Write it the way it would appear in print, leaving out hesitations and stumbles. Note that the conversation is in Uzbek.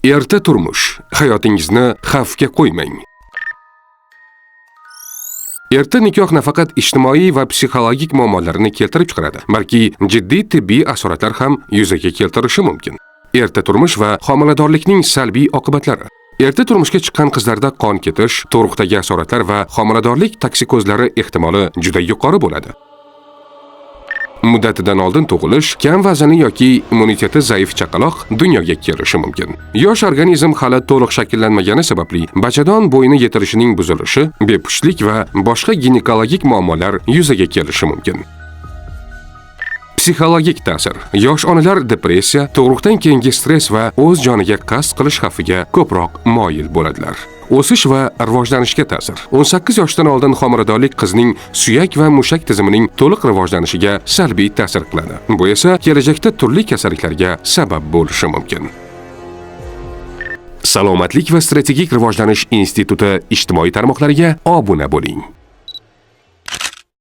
Erta turmush, hayotingizni xavfga qo'ymang. Erta nikoh nafaqat ijtimoiy va psixologik muammolarni keltirib chiqaradi, balki jiddiy tibbiy asoratlar ham yuzaga keltirishi mumkin. Erta turmush va homiladorlikning salbiy oqibatlari. Erta turmushga chiqqan qizlarda qon ketish, tug'ruqdagi asoratlar va homiladorlik toksikozlari ehtimoli juda yuqori bo'ladi. Muddatidan oldin tug'ilish, kam vazni yoki immuniteti zaif chaqaloq dunyoga kelishi mumkin. Yosh organizm hali to'liq shakllanmagani sababli bachadon bo'yni yetirishining buzilishi, bepushtlik va boshqa ginekologik muammolar yuzaga kelishi mumkin. Psixologik ta'sir. Yosh onalar depressiya, tug'ruqdan keyingi stress va o'z joniga qasd qilish xavfiga ko'proq moyil bo'ladilar. O'sish va rivojlanishga ta'sir. 18 yoshdan oldin homiladorlik qizning suyak va mushak tizimining to'liq rivojlanishiga salbiy ta'sir qiladi. Bu esa kelajakda turli kasalliklarga sabab bo'lishi mumkin. Salomatlik va strategik rivojlanish instituti ijtimoiy tarmoqlariga obuna bo'ling.